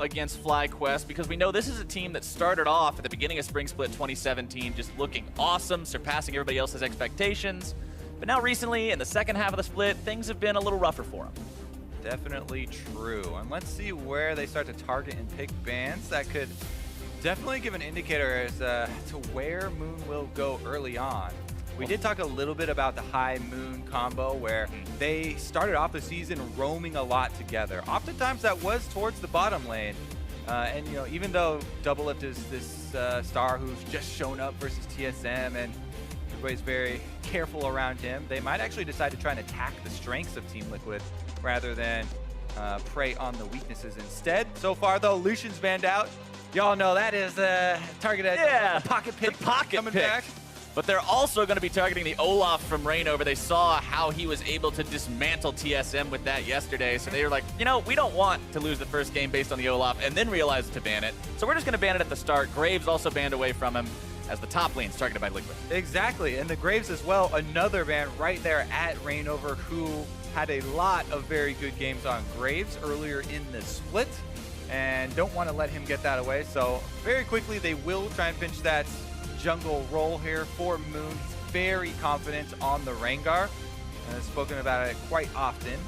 against FlyQuest because we know this is a team that started off at the beginning of Spring Split 2017 just looking awesome, surpassing everybody else's expectations. But now recently, in the second half of the split, things have been a little rougher for them. Definitely true. And let's see where they start to target and pick bans. That could definitely give an indicator as to where Moon will go early on. We did talk a little bit about the High Moon combo where they started off the season roaming a lot together. Oftentimes that was towards the bottom lane. And you know, even though Doublelift is this star who's just shown up versus TSM and everybody's very careful around him, they might actually decide to try and attack the strengths of Team Liquid rather than prey on the weaknesses instead. So far though, Lucian's banned out. Y'all know that is targeted a pocket pick coming back. But they're also going to be targeting the Olaf from Reignover. They saw how he was able to dismantle TSM with that yesterday. So they were like, you know, we don't want to lose the first game based on the Olaf and then realize to ban it. So we're just going to ban it at the start. Graves also banned away from him as the top lane's targeted by Liquid. Exactly, and the Graves as well, another ban right there at Reignover, who had a lot of very good games on Graves earlier in the split, and don't want to let him get that away. So very quickly, they will try and pinch that jungle role here for Moon. He's very confident on the Rengar, and has spoken about it quite often.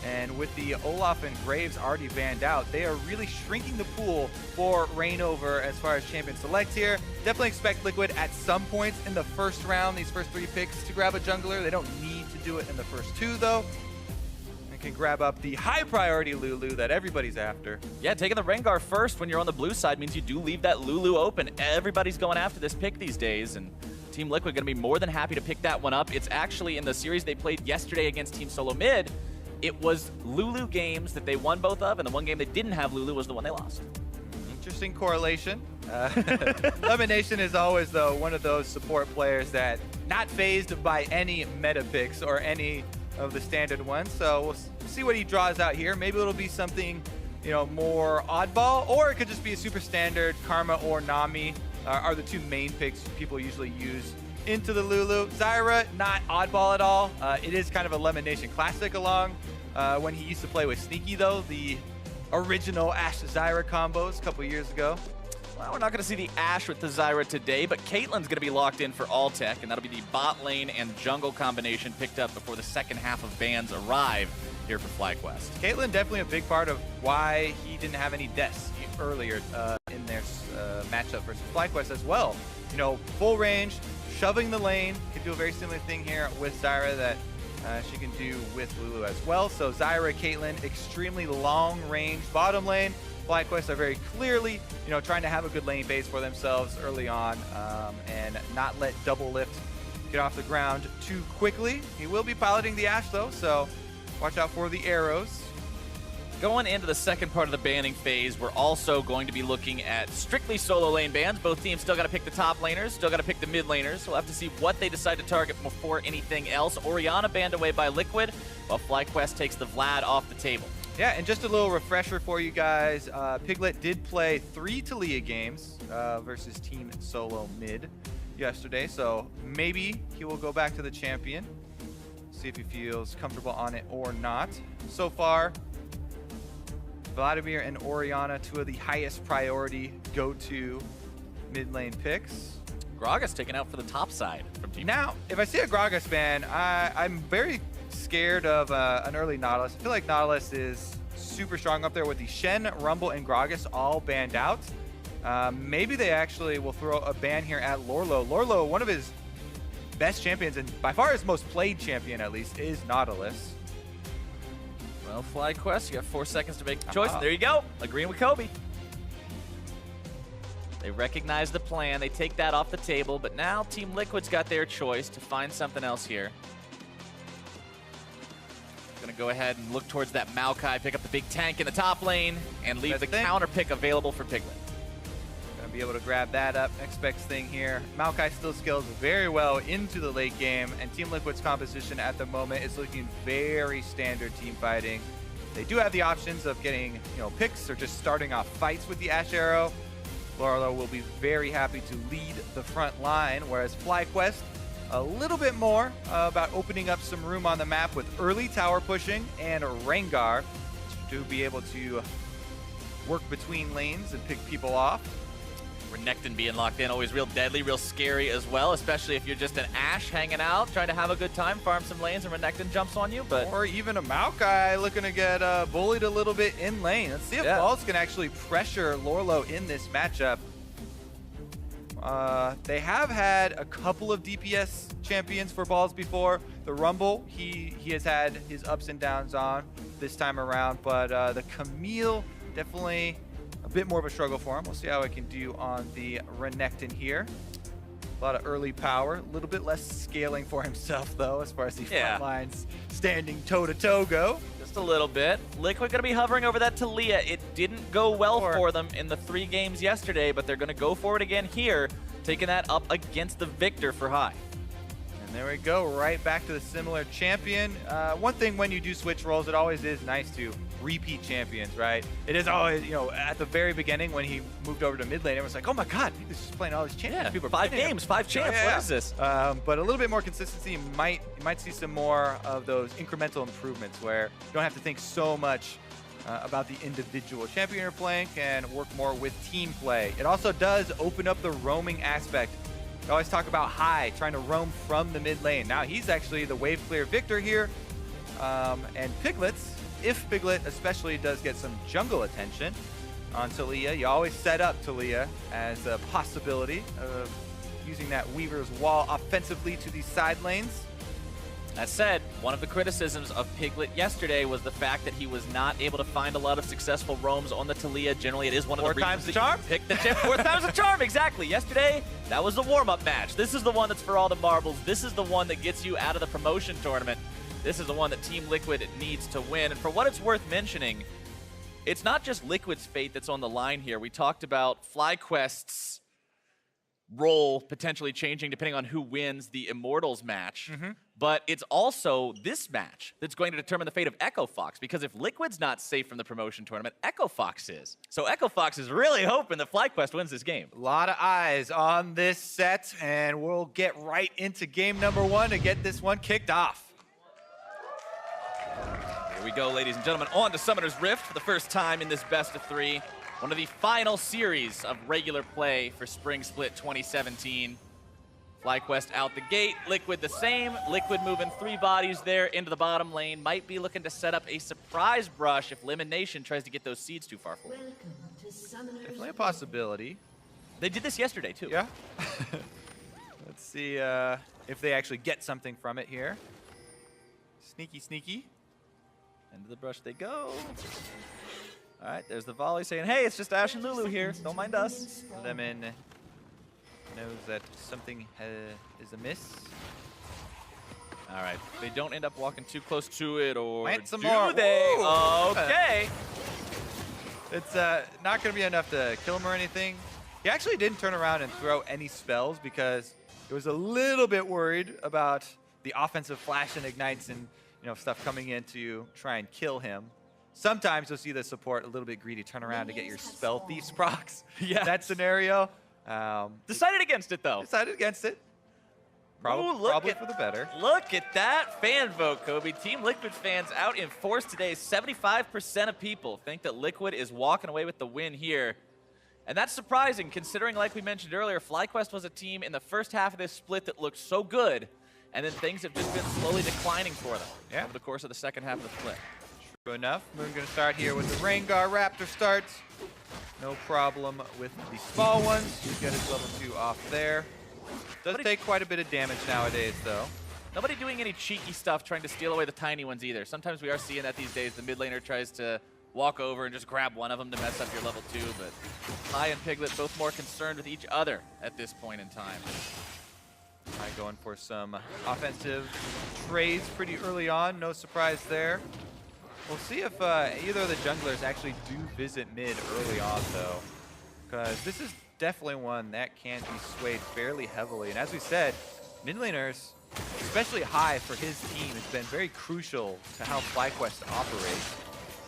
And with the Olaf and Graves already banned out, they are really shrinking the pool for Reignover as far as champion select here. Definitely expect Liquid at some points in the first round, these first 3 picks, to grab a jungler. They don't need to do it in the first 2 though. They can grab up the high priority Lulu that everybody's after. Yeah, taking the Rengar first when you're on the blue side means you do leave that Lulu open. Everybody's going after this pick these days, and Team Liquid going to be more than happy to pick that one up. It's actually in the series they played yesterday against Team Solo Mid. It was Lulu games that they won both of, and the one game they didn't have Lulu was the one they lost. Interesting correlation. Lemonation is always, though, one of those support players that not phased by any meta picks or any of the standard ones. So we'll see what he draws out here. Maybe it'll be something, you know, more oddball, or it could just be a super standard. Karma or Nami are the 2 main picks people usually use into the Lulu. Zyra, not oddball at all. It is kind of a Lemonation classic along when he used to play with Sneaky, though, the original Ashe-Zyra combos a couple years ago. Well, we're not going to see the Ashe with the Zyra today, but Caitlyn's going to be locked in for All-Tech, and that'll be the bot lane and jungle combination picked up before the second half of bans arrive here for FlyQuest. Caitlyn definitely a big part of why he didn't have any deaths earlier in their matchup versus FlyQuest as well. You know, full range, shoving the lane, can do a very similar thing here with Zyra that she can do with Lulu as well. So Zyra, Caitlyn, extremely long range bottom lane. FlyQuest are very clearly, you know, trying to have a good lane base for themselves early on and not let Doublelift get off the ground too quickly. He will be piloting the Ashe though, so watch out for the arrows. Going into the second part of the banning phase, we're also going to be looking at strictly solo lane bans. Both teams still got to pick the top laners, still got to pick the mid laners. We'll have to see what they decide to target before anything else. Orianna banned away by Liquid, while FlyQuest takes the Vlad off the table. Yeah, and just a little refresher for you guys. Piglet did play 3 Taliyah games versus Team Solo Mid yesterday, so maybe he will go back to the champion, see if he feels comfortable on it or not. So far, Vladimir and Orianna, 2 of the highest priority go-to mid lane picks. Gragas taken out for the top side from Team. Now, if I see a Gragas ban, I'm very scared of an early Nautilus. I feel like Nautilus is super strong up there with the Shen, Rumble, and Gragas all banned out. Maybe they actually will throw a ban here at Lorlo. Lorlo, one of his best champions, and by far his most played champion at least, is Nautilus. Well, FlyQuest, you have 4 seconds to make the choice. There you go, agreeing with Kobe. They recognize the plan, they take that off the table, but now Team Liquid's got their choice to find something else here. Gonna go ahead and look towards that Maokai, pick up the big tank in the top lane, and leave the counter pick available for Piglet. Gonna be able to grab that up. Next best thing here. Maokai still scales very well into the late game, and Team Liquid's composition at the moment is looking very standard team fighting. They do have the options of getting, you know, picks or just starting off fights with the Ashe Arrow. Lorlo will be very happy to lead the front line, whereas FlyQuest a little bit more about opening up some room on the map with early tower pushing and Rengar to be able to work between lanes and pick people off. Renekton being locked in, always real deadly, real scary as well, especially if you're just an Ashe hanging out, trying to have a good time, farm some lanes, and Renekton jumps on you. But or even a Maokai looking to get bullied a little bit in lane. Let's see if Balls can actually pressure Lorlo in this matchup. They have had a couple of DPS champions for Balls before. The Rumble, he has had his ups and downs on this time around, but the Camille definitely a bit more of a struggle for him. We'll see how it can do on the Renekton here. A lot of early power, a little bit less scaling for himself though, as far as the front lines standing toe-to-toe go. Just a little bit. Liquid gonna be hovering over that Taliyah. It didn't go well for them in the 3 games yesterday, but they're gonna go for it again here, taking that up against the Victor for high. And there we go, right back to the similar champion. One thing when you do switch roles, it always is nice to repeat champions, right? It is always, you know, at the very beginning when he moved over to mid lane, everyone's like, oh my god, he's just playing all these champions. Yeah, people are 5 games, 5 champs, what is this? But a little bit more consistency, you might see some more of those incremental improvements where you don't have to think so much about the individual champion you're playing and work more with team play. It also does open up the roaming aspect. We always talk about High trying to roam from the mid lane. Now he's actually the wave clear victor here. And Piglets, if Piglet especially does get some jungle attention on Taliyah, you always set up Taliyah as a possibility of using that Weaver's Wall offensively to these side lanes. That said, one of the criticisms of Piglet yesterday was the fact that he was not able to find a lot of successful roams on the Taliyah. Generally, it is one of the reasons that you pick the chip. 4 times the charm, exactly. Yesterday, that was the warm-up match. This is the one that's for all the marbles. This is the one that gets you out of the promotion tournament. This is the one that Team Liquid needs to win. And for what it's worth mentioning, it's not just Liquid's fate that's on the line here. We talked about FlyQuest's role potentially changing depending on who wins the Immortals match. But it's also this match that's going to determine the fate of Echo Fox, because if Liquid's not safe from the promotion tournament, Echo Fox is. So Echo Fox is really hoping that FlyQuest wins this game. A lot of eyes on this set, and we'll get right into game number 1 to get this one kicked off. Here we go, ladies and gentlemen, on to Summoner's Rift for the first time in this best of 3. One of the final series of regular play for Spring Split 2017. FlyQuest out the gate, Liquid the same. Liquid moving 3 bodies there into the bottom lane. Might be looking to set up a surprise brush if Lemon Nation tries to get those seeds too far forward. Definitely a possibility. They did this yesterday too. Yeah. Let's see if they actually get something from it here. Sneaky, sneaky. Into the brush they go. All right, there's the volley saying, hey, it's just Ashe and Lulu here. Don't mind us. Lemon knows that something is amiss. All right, they don't end up walking too close to it, or Plant some do more. they? Whoa. Okay. It's not going to be enough to kill him or anything. He actually didn't turn around and throw any spells because he was a little bit worried about the offensive flash and ignites and stuff coming in to try and kill him. Sometimes you'll see the support a little bit greedy, turn around to get your spell thieves procs. Yeah. That scenario. Decided against it though. Decided against it. Probably for the better. Look at that fan vote, Kobe. Team Liquid fans out in force today. 75% of people think that Liquid is walking away with the win here. And that's surprising considering, like we mentioned earlier, FlyQuest was a team in the first half of this split that looked so good. And then things have just been slowly declining for them over the course of the second half of the split. True enough. Moon going to start here with the Rengar Raptor starts. No problem with the small ones. Just get his level 2 off there. Does take quite a bit of damage nowadays, though. Nobody doing any cheeky stuff trying to steal away the tiny ones either. Sometimes we are seeing that these days. The mid laner tries to walk over and just grab one of them to mess up your level 2, but High and Piglet both more concerned with each other at this point in time. High going for some offensive trades pretty early on. No surprise there. We'll see if either of the junglers actually do visit mid early on, though, because this is definitely one that can be swayed fairly heavily. And as we said, mid laners, especially High for his team, has been very crucial to how FlyQuest operates.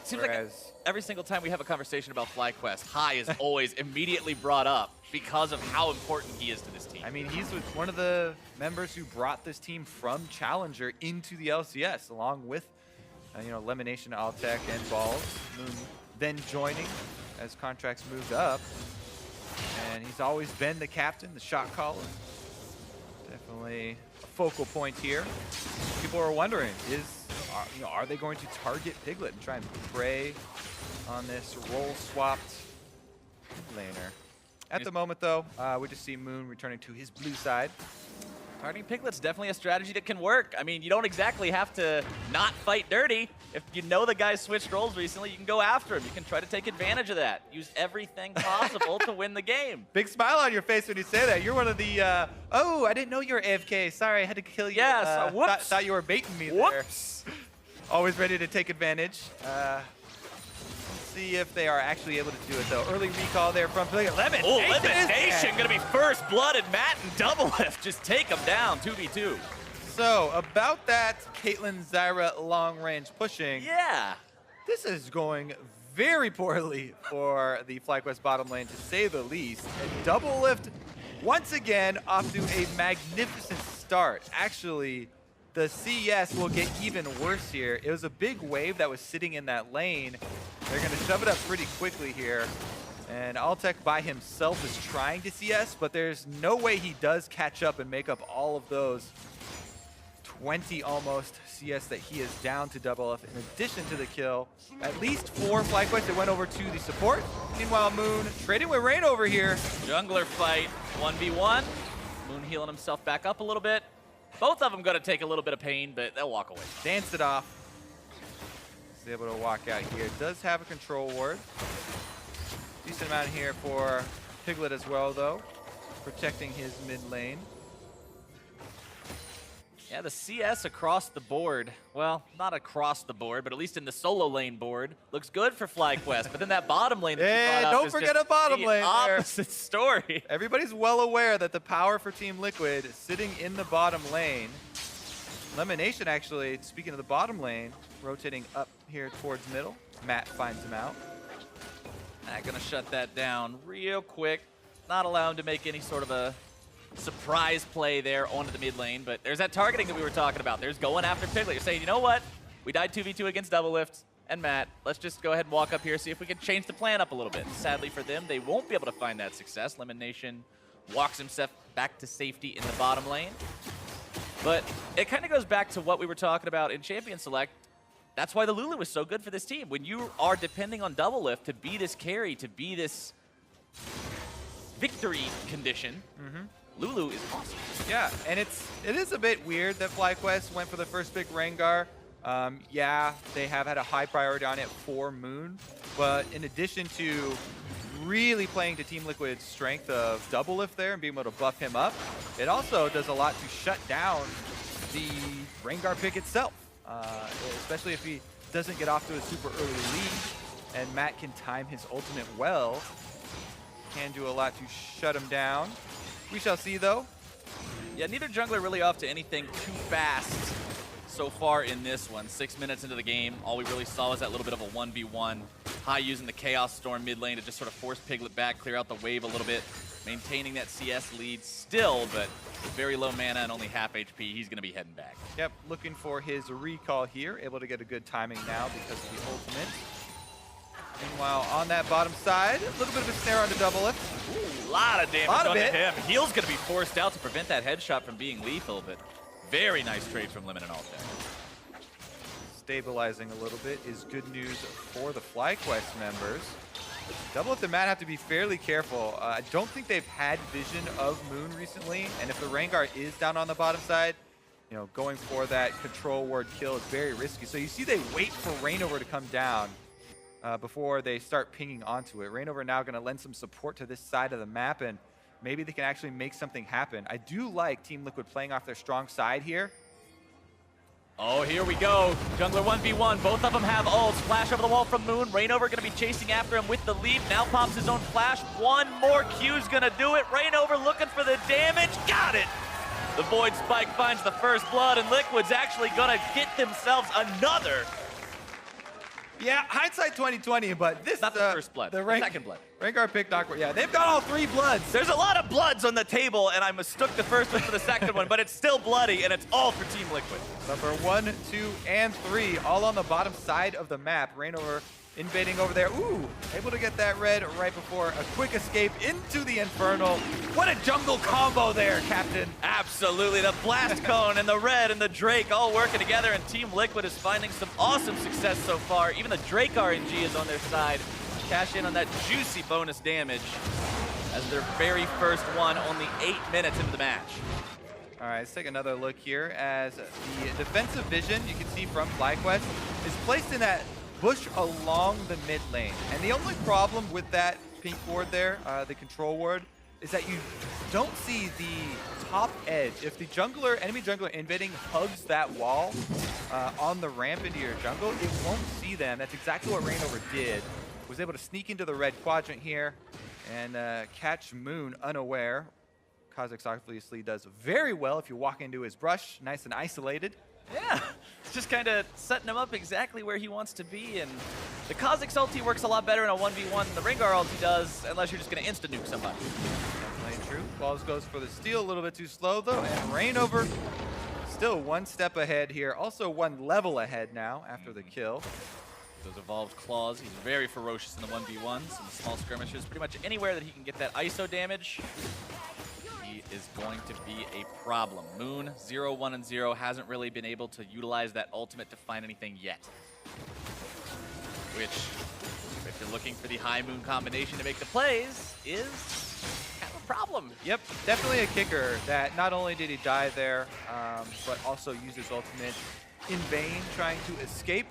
Seems like every single time we have a conversation about FlyQuest, High is always immediately brought up because of how important he is to this team. I mean, he's one of the members who brought this team from Challenger into the LCS, along with Lemon Nation, Altec, and Balls. Moon then joining as contracts moved up. And he's always been the captain, the shot caller. Definitely a focal point here. People are wondering, are they going to target Piglet and try and prey on this role-swapped laner? At the moment, though, we just see Moon returning to his blue side. Targeting Piglet's definitely a strategy that can work. I mean, you don't exactly have to not fight dirty. If you know the guy switched roles recently, you can go after him. You can try to take advantage of that. Use everything possible to win the game. Big smile on your face when you say that. You're one of the, oh, I didn't know you were AFK. Sorry, I had to kill you. Yes, whoops. Thought you were baiting me Whoops. there. Always ready to take advantage. See if they are actually able to do it, though. Early recall there from Elimination. Oh, Elimination going to be first blood, and Matt and Doublelift just take them down 2v2. So, about that Caitlyn Zyra long range pushing. Yeah. This is going very poorly for the FlyQuest bottom lane, to say the least. And Doublelift, once again, off to a magnificent start. Actually, the CS will get even worse here. It was a big wave that was sitting in that lane. They're going to shove it up pretty quickly here. And Altec by himself is trying to CS, but there's no way he does catch up and make up all of those 20 almost CS that he is down to Doublelift in addition to the kill. At least 4 FlyQuest that went over to the support. Meanwhile, Moon trading with Rain over here. Jungler fight 1v1. Moon healing himself back up a little bit. Both of them going to take a little bit of pain, but they'll walk away. Danced it off. He's able to walk out here. Does have a control ward. Decent amount here for Piglet as well, though. Protecting his mid lane. Yeah, the CS across the board, well, not across the board, but at least in the solo lane board, looks good for FlyQuest. But then that bottom lane that you brought up don't is forget just a bottom the lane opposite story. Everybody's well aware that the power for Team Liquid is sitting in the bottom lane. Elimination, actually, speaking of the bottom lane, rotating up here towards middle. Matt finds him out. Not gonna shut that down real quick. Not allow him to make any sort of a surprise play there onto the mid lane, but there's that targeting that we were talking about. There's going after Piglet. You're saying, you know what? We died 2v2 against Doublelift and Matt. Let's just go ahead and walk up here, see if we can change the plan up a little bit. Sadly for them, they won't be able to find that success. Elimination walks himself back to safety in the bottom lane. But it kind of goes back to what we were talking about in Champion Select. That's why the Lulu is so good for this team. When you are depending on Doublelift to be this carry, to be this victory condition, Lulu is awesome. Yeah, and it is a bit weird that FlyQuest went for the first pick Rengar. Yeah, they have had a high priority on it for Moon, but in addition to really playing to Team Liquid's strength of Doublelift there and being able to buff him up, it also does a lot to shut down the Rengar pick itself, especially if he doesn't get off to a super early lead, and Matt can time his ultimate well. Can do a lot to shut him down. We shall see, though. Yeah, neither jungler really off to anything too fast so far in this one. 6 minutes into the game, all we really saw was that little bit of a 1v1. High using the Chaos Storm mid lane to just sort of force Piglet back, clear out the wave a little bit, maintaining that CS lead still, but very low mana and only half HP. He's going to be heading back. Yep, looking for his recall here. Able to get a good timing now because of the ultimate. Meanwhile, on that bottom side, a little bit of a snare onto Doublelift. A lot of damage onto him. Heal's going to be forced out to prevent that headshot from being lethal, but very nice trade from Limit and Altec. Stabilizing a little bit is good news for the FlyQuest members. Doublelift and Matt have to be fairly careful. I don't think they've had vision of Moon recently, and if the Rengar is down on the bottom side, you know, going for that control ward kill is very risky. So you see they wait for Rainover to come down before they start pinging onto it. Rainover now going to lend some support to this side of the map, and maybe they can actually make something happen. I do like Team Liquid playing off their strong side here. Oh, here we go. Jungler 1v1. Both of them have ults. Flash over the wall from Moon. Rainover going to be chasing after him with the leap. Now pops his own flash. One more Q's going to do it. Rainover looking for the damage. Got it! The Void Spike finds the first blood, and Liquid's actually going to get themselves another. Yeah, hindsight 2020, but this not the first blood, the second blood. Rengar picked awkward. Yeah, they've got all 3 bloods. There's a lot of bloods on the table, and I mistook the first one for the second one, but it's still bloody, and it's all for Team Liquid. Number 1, 2, and 3, all on the bottom side of the map. Rainover invading over there. Ooh, able to get that red right before a quick escape into the Infernal. What a jungle combo there, Captain. Absolutely, the Blast Cone and the Red and the Drake all working together, and Team Liquid is finding some awesome success so far. Even the Drake RNG is on their side. Cash in on that juicy bonus damage as their very first one, only 8 minutes into the match. All right, let's take another look here as the defensive vision you can see from FlyQuest is placed in that bush along the mid lane. And the only problem with that pink ward there, the control ward, is that you don't see the top edge. If the enemy jungler invading hugs that wall on the ramp into your jungle, it won't see them. That's exactly what Reignover did. Was able to sneak into the red quadrant here and catch Moon unaware. Kha'Zix obviously does very well if you walk into his brush, nice and isolated. Yeah, it's just kind of setting him up exactly where he wants to be, and the Kha'Zix ulti works a lot better in a 1v1 than the Rengar ulti does, unless you're just going to insta-nuke somebody. Definitely true. Balls goes for the steal, a little bit too slow though, and Reignover still one step ahead here, also one level ahead now after the kill. Those evolved claws, he's very ferocious in the 1v1s and the small skirmishes. Pretty much anywhere that he can get that ISO damage, he is going to be a problem. Moon, 0, 1, and 0, hasn't really been able to utilize that ultimate to find anything yet. Which, if you're looking for the high Moon combination to make the plays, is kind of a problem. Yep, definitely a kicker that not only did he die there, but also used his ultimate in vain, trying to escape,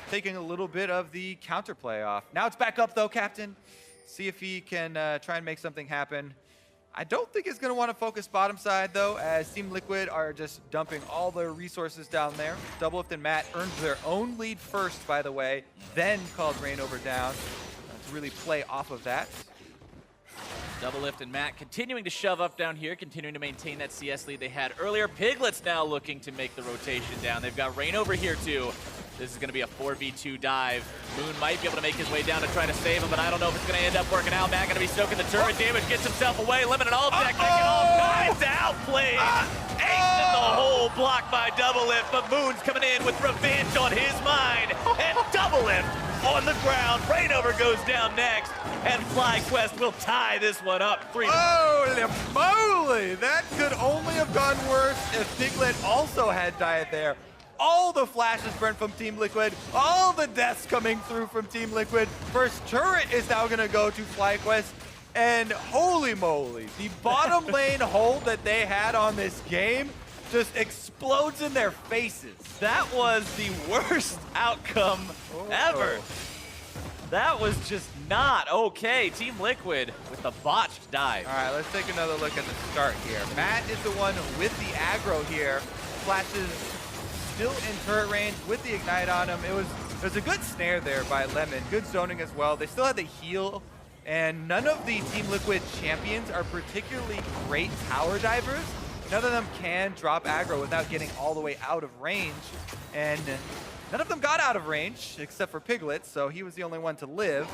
taking a little bit of the counterplay off. Now it's back up though, Captain. See if he can try and make something happen. I don't think he's going to want to focus bottom side though, as Team Liquid are just dumping all their resources down there. Doublelift and Matt earned their own lead first, by the way, then called Reignover down to really play off of that. Doublelift and Matt continuing to shove up down here, continuing to maintain that CS lead they had earlier. Piglet's now looking to make the rotation down. They've got Reignover here too. This is going to be a 4v2 dive. Moon might be able to make his way down to try to save him, but I don't know if it's going to end up working out. Matt going to be soaking the turret damage, gets himself away, limited all deck, making all kinds outplayed. Ace in the hole, blocked by Doublelift, but Moon's coming in with revenge on his mind, and Doublelift on the ground. Reignover goes down next, and FlyQuest will tie this one up 3-2. Holy moly! That could only have gone worse if Piglet also had died there. All the flashes burnt from Team Liquid, all the deaths coming through from Team Liquid. First turret is now gonna go to FlyQuest, and holy moly, the bottom lane hold that they had on this game just explodes in their faces. That was the worst outcome ever. That was just not okay. Team Liquid with the botched dive. All right, let's take another look at the start here. Matt is the one with the aggro here. Flashes still in turret range with the ignite on him. It was a good snare there by Lemon. Good zoning as well. They still had the heal, and none of the Team Liquid champions are particularly great tower divers. None of them can drop aggro without getting all the way out of range, and none of them got out of range except for Piglet, so he was the only one to live.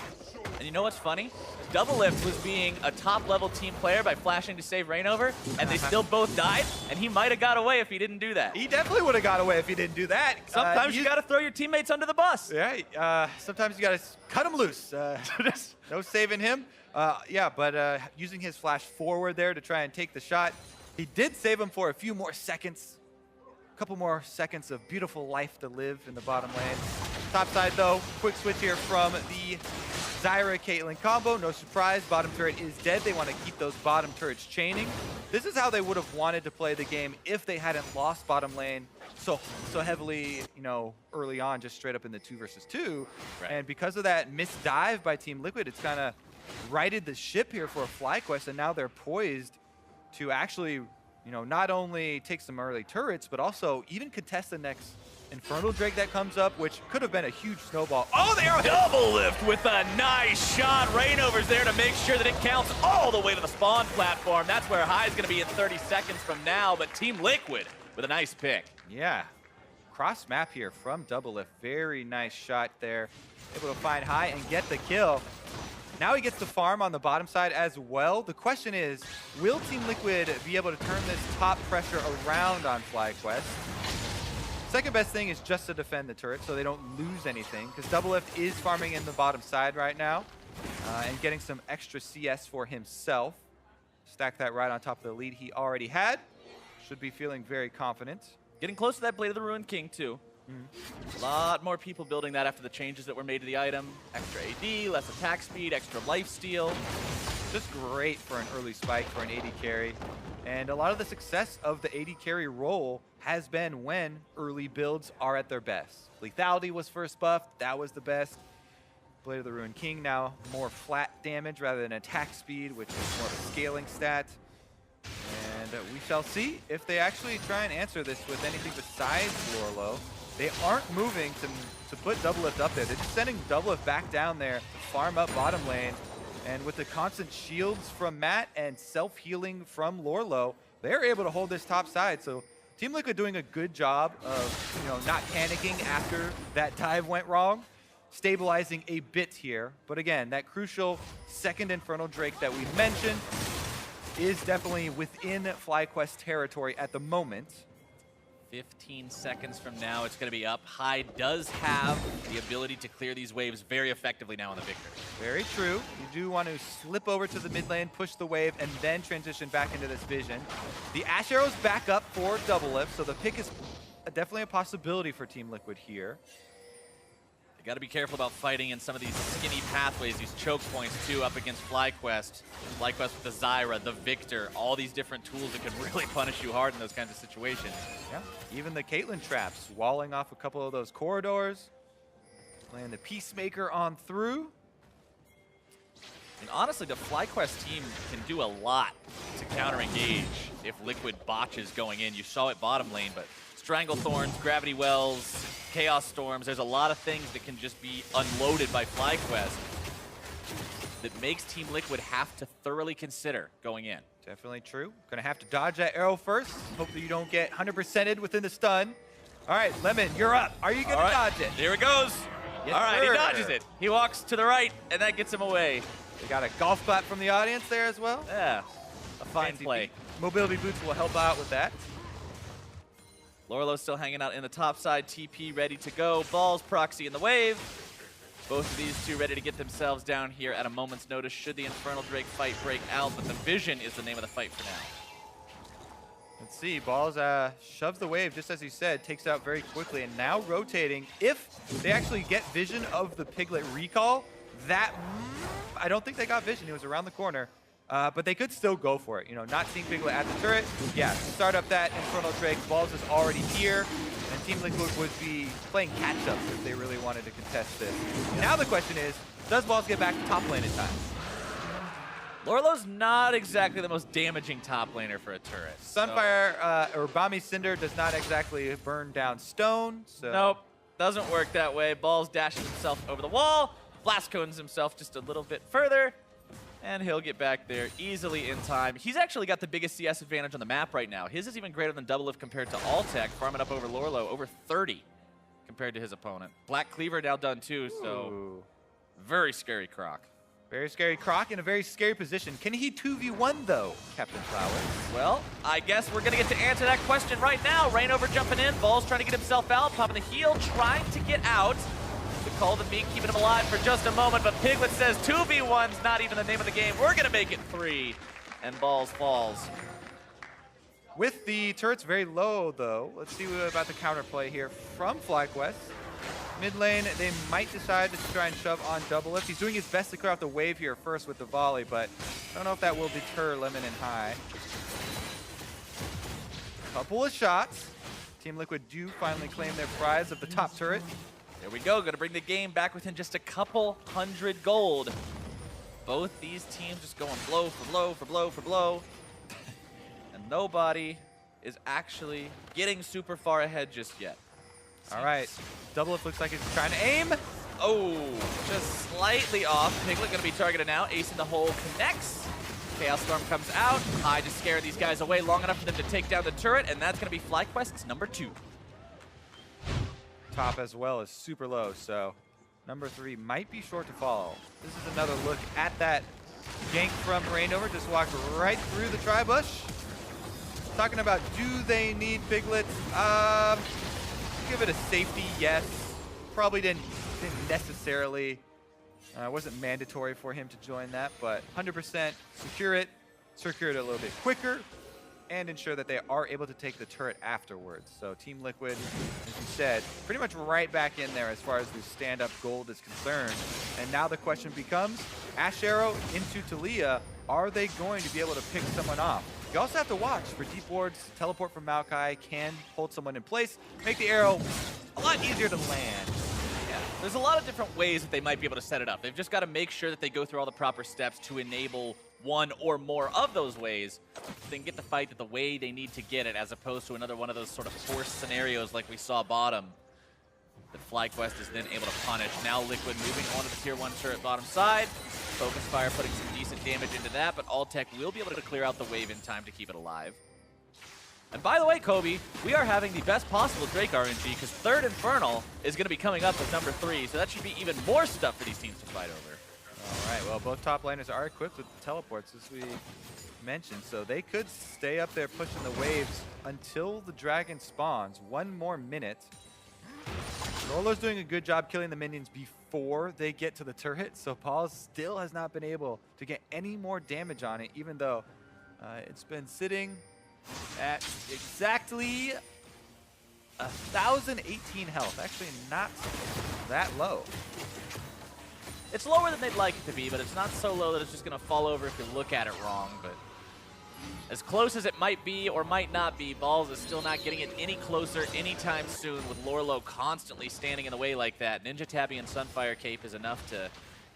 And you know what's funny? Doublelift was being a top-level team player by flashing to save Reignover, and they still both died, and he might have got away if he didn't do that. He definitely would have got away if he didn't do that. Sometimes you got to throw your teammates under the bus. Yeah, sometimes you got to cut him loose. No saving him. Yeah, but using his flash forward there to try and take the shot, he did save him for a few more seconds. A couple more seconds of beautiful life to live in the bottom lane. Top side though, quick switch here from the Zyra Caitlyn combo. No surprise, bottom turret is dead. They want to keep those bottom turrets chaining. This is how they would have wanted to play the game if they hadn't lost bottom lane so heavily, you know, early on, just straight up in the 2 versus 2. Right. And because of that missed dive by Team Liquid, it's kind of righted the ship here for FlyQuest, and now they're poised to actually, you know, not only take some early turrets, but also even contest the next Infernal Drake that comes up, which could have been a huge snowball. Oh, they are Doublelift with a nice shot. Reignover's there to make sure that it counts all the way to the spawn platform. That's where High is going to be in 30 seconds from now, but Team Liquid with a nice pick. Yeah, cross map here from Doublelift. Very nice shot there. Able to find High and get the kill. Now he gets to farm on the bottom side as well. The question is, will Team Liquid be able to turn this top pressure around on FlyQuest? Second best thing is just to defend the turret so they don't lose anything, because Doublelift is farming in the bottom side right now and getting some extra CS for himself. Stack that right on top of the lead he already had. Should be feeling very confident. Getting close to that Blade of the Ruined King, too. A lot more people building that after the changes that were made to the item. Extra AD, less attack speed, extra lifesteal. Just great for an early spike for an AD carry. And a lot of the success of the AD carry role has been when early builds are at their best. Lethality was first buffed, that was the best. Blade of the Ruined King now more flat damage rather than attack speed, which is more of a scaling stat. And we shall see if they actually try and answer this with anything besides Lorelo. They aren't moving to put Doublelift up there. They're just sending Doublelift back down there to farm up bottom lane. And with the constant shields from Matt and self-healing from Lorelo, they're able to hold this top side. So Team Liquid doing a good job of not panicking after that dive went wrong, stabilizing a bit here. But again, that crucial second Infernal Drake that we mentioned is definitely within FlyQuest territory at the moment. 15 seconds from now, it's going to be up. High does have the ability to clear these waves very effectively now on the Victor. Very true. You do want to slip over to the mid lane, push the wave, and then transition back into this vision. The Ash Arrow's back up for Doublelift, so the pick is definitely a possibility for Team Liquid here. Got to be careful about fighting in some of these skinny pathways, these choke points too, up against FlyQuest. FlyQuest with the Zyra, the Victor, all these different tools that can really punish you hard in those kinds of situations. Yeah, even the Caitlyn traps, walling off a couple of those corridors, playing the Peacemaker on through. And honestly, the FlyQuest team can do a lot to counter-engage if Liquid botches going in. You saw it bottom lane, but Strangle Thorns, Gravity Wells, Chaos Storms, there's a lot of things that can just be unloaded by FlyQuest that makes Team Liquid have to thoroughly consider going in. Definitely true. Gonna have to dodge that arrow first. Hope that you don't get 100%ed within the stun. All right, Lemon, you're up. Are you gonna dodge it? Here it goes. Yes, all right, sir. he dodges it. He walks to the right, and that gets him away. We got a golf clap from the audience there as well. Yeah, a fine Fancy play. Mobility boots will help out with that. Lorelo's still hanging out in the top side. TP ready to go. Balls, Proxy in the wave. Both of these two ready to get themselves down here at a moment's notice should the Infernal Drake fight break out, but the Vision is the name of the fight for now. Let's see, Balls shoves the wave, just as he said, takes it out very quickly, and now rotating. If they actually get vision of the Piglet recall, that, I don't think they got vision, he was around the corner. But they could still go for it. Not seeing Piglet at the turret. Yeah, start up that Infernal Drake. Balls is already here. And Team Liquid would be playing catch-up if they really wanted to contest this. Now the question is, does Balls get back to top lane in time? Lorelo's not exactly the most damaging top laner for a turret. Sunfire or Bami Cinder does not exactly burn down stone. So. Nope, doesn't work that way. Balls dashes himself over the wall. Blast cones himself just a little bit further. And he'll get back there easily in time. He's actually got the biggest CS advantage on the map right now. His is even greater than Doublelift compared to Alltech, farming up over Lorelo, over 30 compared to his opponent. Black Cleaver now done too, so very scary Croc. Very scary Croc in a very scary position. Can he 2v1 though, Captain Flowers? Well, I guess we're gonna get to answer that question right now. Rainover jumping in, Balls trying to get himself out, popping the heal, trying to get out. Call the Meek, keeping him alive for just a moment, but Piglet says 2v1's not even the name of the game. We're gonna make it 3, and Balls falls. With the turrets very low though, let's see about the counterplay here from FlyQuest. Mid lane, they might decide to try and shove on Doublelift. He's doing his best to clear out the wave here first with the volley, but I don't know if that will deter Lemon and High. Couple of shots. Team Liquid do finally claim their prize of the top turret. There we go, gonna bring the game back within just a couple hundred gold. Both these teams just going blow for blow for blow for blow. And nobody is actually getting super far ahead just yet. All right, Doublelift looks like he's trying to aim. Oh, just slightly off. Piglet gonna be targeted now. Ace in the hole connects. Chaos Storm comes out. High to scare these guys away long enough for them to take down the turret, and that's gonna be FlyQuest's number 2. Top as well is super low, so number 3 might be short to follow. This is another look at that gank from Rainover. Just walked right through the tri-bush. Talking about, do they need Piglet? give it a safety yes. Probably didn't necessarily, wasn't mandatory for him to join that, but 100% secure it a little bit quicker, and ensure that they are able to take the turret afterwards. So Team Liquid, as you said, pretty much right back in there as far as the stand-up gold is concerned. And now the question becomes, Ash Arrow into Talia, are they going to be able to pick someone off? You also have to watch for deep wards. Teleport from Maokai can hold someone in place, make the arrow a lot easier to land. Yeah, there's a lot of different ways that they might be able to set it up. They've just got to make sure that they go through all the proper steps to enable one or more of those ways, then get the fight that the way they need to get it, as opposed to another one of those sort of forced scenarios like we saw bottom that FlyQuest is then able to punish. Now Liquid moving onto the tier 1 turret bottom side. Focus Fire putting some decent damage into that, but Alltech will be able to clear out the wave in time to keep it alive. And by the way, Kobe, we are having the best possible Drake RNG because 3rd Infernal is going to be coming up with number 3, so that should be even more stuff for these teams to fight over. All right, well, both top laners are equipped with teleports, as we mentioned, so they could stay up there pushing the waves until the dragon spawns. 1 more minute. Rolo's doing a good job killing the minions before they get to the turret, so Paul still has not been able to get any more damage on it, even though it's been sitting at exactly 1,018 health. Actually, not that low. It's lower than they'd like it to be, but it's not so low that it's just going to fall over if you look at it wrong. But as close as it might be or might not be, Balls is still not getting it any closer anytime soon with Lorlo constantly standing in the way like that. Ninja Tabby and Sunfire Cape is enough to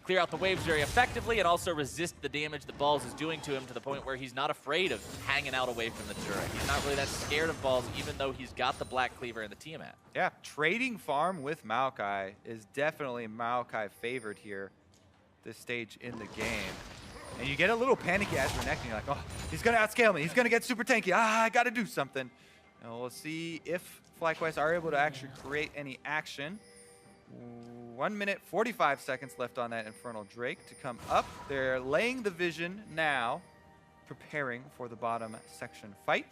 clear out the waves very effectively and also resist the damage that Balls is doing to him to the point where he's not afraid of hanging out away from the turret. He's not really that scared of Balls, even though he's got the Black Cleaver and the Tiamat. Yeah, trading farm with Maokai is definitely Maokai favored here this stage in the game. And you get a little panicky as you're connecting. You're like, oh, he's going to outscale me. He's going to get super tanky. I got to do something. And we'll see if FlyQuest are able to actually create any action. 1 minute, 45 seconds left on that Infernal Drake to come up. They're laying the vision now, preparing for the bottom section fight.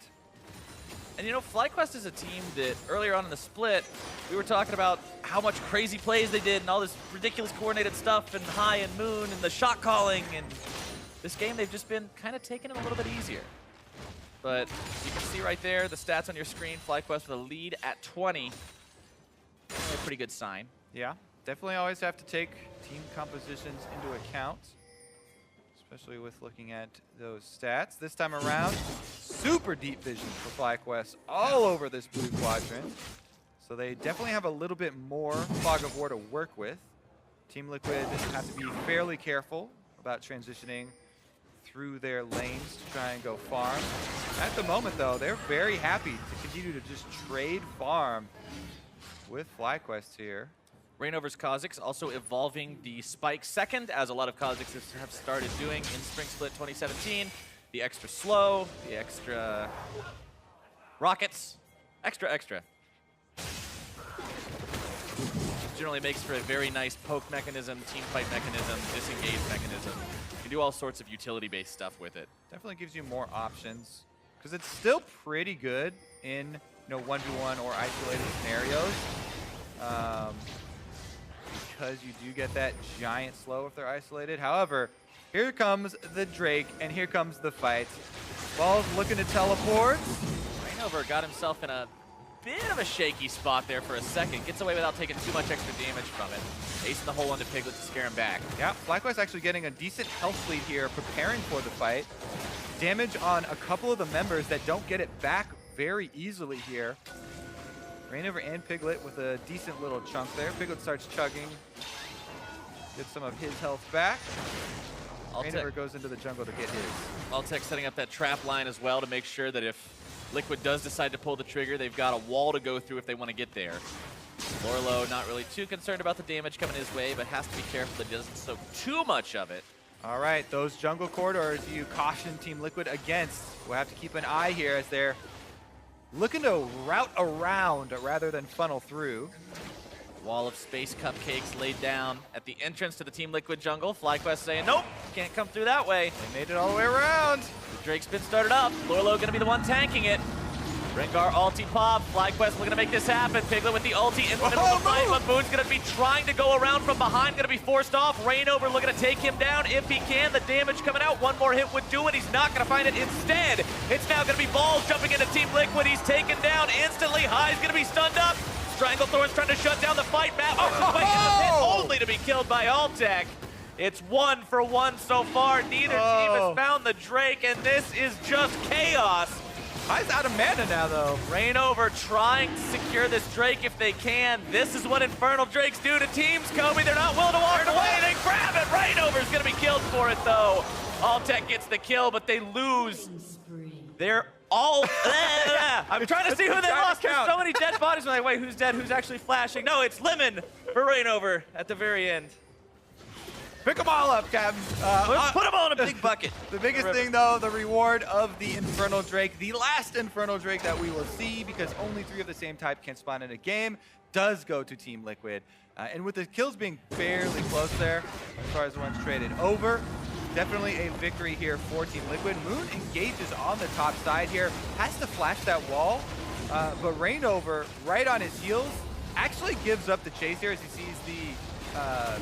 And you know, FlyQuest is a team that earlier on in the split, we were talking about how much crazy plays they did and all this ridiculous coordinated stuff and High and Moon and the shot calling. And this game, they've just been kind of taking it a little bit easier. But you can see right there, the stats on your screen, FlyQuest with a lead at 20. A pretty good sign. Yeah, definitely always have to take team compositions into account, especially with looking at those stats. This time around, super deep vision for FlyQuest all over this blue quadrant. So they definitely have a little bit more fog of war to work with. Team Liquid have to be fairly careful about transitioning through their lanes to try and go farm. At the moment, though, they're very happy to continue to just trade farm with FlyQuest here. Reignover's Kha'Zix also evolving the Spike second, as a lot of Kha'Zix have started doing in Spring Split 2017. The extra slow, the extra rockets, extra. Generally makes for a very nice poke mechanism, team fight mechanism, disengage mechanism. You can do all sorts of utility-based stuff with it. Definitely gives you more options, because it's still pretty good in 1v1 or isolated scenarios. Because you do get that giant slow if they're isolated. However, here comes the Drake, and here comes the fight. Ball's looking to teleport. Reignover got himself in a bit of a shaky spot there for a second. Gets away without taking too much extra damage from it. Acing the hole onto Piglet to scare him back. Yeah, FlyQuest actually getting a decent health lead here, preparing for the fight. Damage on a couple of the members that don't get it back very easily here. Reignover and Piglet with a decent little chunk there. Piglet starts chugging. Gets some of his health back. Reignover goes into the jungle to get his. Alltech setting up that trap line as well to make sure that if Liquid does decide to pull the trigger, they've got a wall to go through if they want to get there. Lorlo not really too concerned about the damage coming his way, but has to be careful that he doesn't soak too much of it. All right, those jungle corridors you caution Team Liquid against. We'll have to keep an eye here as they're looking to route around rather than funnel through. Wall of space cupcakes laid down at the entrance to the Team Liquid jungle. FlyQuest saying, nope, can't come through that way. They made it all the way around. The Drake's been started up. Lorlo gonna be the one tanking it. Rengar ulti pop. FlyQuest looking to make this happen. Piglet with the ulti in the middle of the fight, but Moon's going to be trying to go around from behind, going to be forced off. Rainover looking to take him down if he can. The damage coming out. One more hit would do it. He's not going to find it. Instead, it's now going to be Balls jumping into Team Liquid. He's taken down instantly. High's going to be stunned up. Stranglethorn's trying to shut down the fight. Matt Martin's way in the pit, only to be killed by Altec. It's 1 for 1 so far. Neither team has found the Drake, and this is just chaos. High's out of mana now, though. Rainover trying to secure this Drake if they can. This is what Infernal Drakes do to teams, Kobe. They're not willing to walk away. They grab it. Rainover's going to be killed for it, though. Altec gets the kill, but they lose. They're all... I'm trying to see who they lost. There's so many dead bodies. I'm like, wait, who's dead? Who's actually flashing? No, it's Lemon for Rainover at the very end. Pick them all up, Captain. Let's put them all in a big bucket. The biggest thing, though, the reward of the Infernal Drake, the last Infernal Drake that we will see, because only 3 of the same type can spawn in a game, does go to Team Liquid. And with the kills being fairly close there, as far as the ones traded over, definitely a victory here for Team Liquid. Moon engages on the top side here, has to flash that wall, but Rainover, right on his heels, actually gives up the chase here as he sees the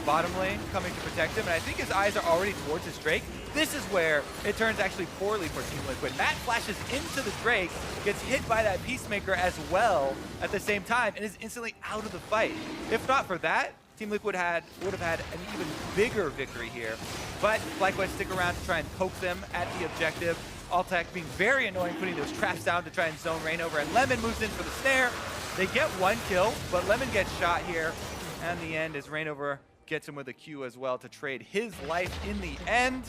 bottom lane coming to protect him, and I think his eyes are already towards his Drake. This is where it turns actually poorly for Team Liquid. Matt flashes into the Drake, gets hit by that Peacemaker as well at the same time, and is instantly out of the fight. If not for that, Team Liquid would have had an even bigger victory here. But FlyQuest stick around to try and poke them at the objective. Altec being very annoying, putting those traps down to try and zone Rainover, and Lemon moves in for the snare. They get 1 kill, but Lemon gets shot here. And the end is Rainover gets him with a Q as well to trade his life in the end.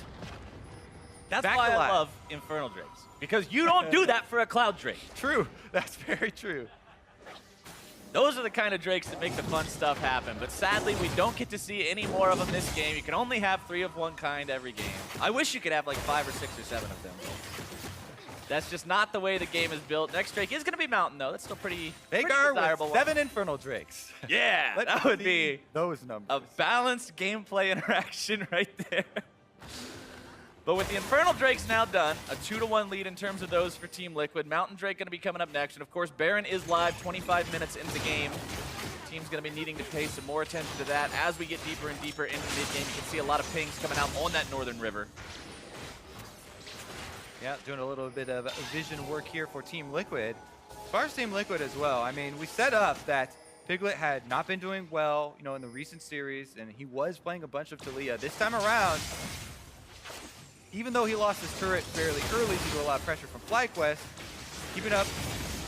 That's why I love Infernal Drakes, because you don't do that for a Cloud Drake. True, that's very true. Those are the kind of Drakes that make the fun stuff happen, but sadly we don't get to see any more of them this game. You can only have 3 of one kind every game. I wish you could have like 5 or 6 or 7 of them. That's just not the way the game is built. Next Drake is going to be Mountain, though. That's still pretty desirable. With 7 Infernal Drakes. Yeah, that would be those numbers. A balanced gameplay interaction right there. But with the Infernal Drakes now done, a 2-1 lead in terms of those for Team Liquid. Mountain Drake going to be coming up next. And, of course, Baron is live 25 minutes into the game. The team's going to be needing to pay some more attention to that. As we get deeper and deeper into mid-game, you can see a lot of pings coming out on that northern river. Yeah, doing a little bit of vision work here for Team Liquid. As far as Team Liquid as well, I mean, we set up that Piglet had not been doing well, you know, in the recent series, and he was playing a bunch of Taliyah. This time around, even though he lost his turret fairly early due to a lot of pressure from FlyQuest, keeping up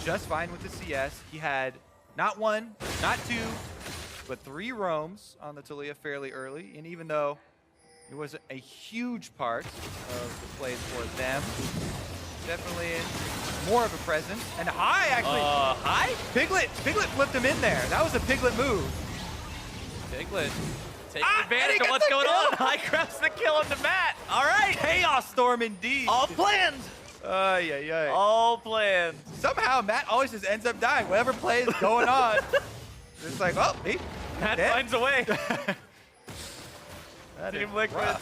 just fine with the CS. He had not 1, not 2, but 3 roams on the Taliyah fairly early, and even though it was a huge part of the plays for them, definitely more of a presence. And High actually, High? Piglet flipped him in there. That was a Piglet move. Piglet taking advantage of what's going on. High grabs the kill onto Matt. All right. Chaos Storm indeed. All planned. Yeah. All planned. Somehow Matt always just ends up dying. Whatever play is going on. It's like, oh, Matt finds a way. Team Liquid,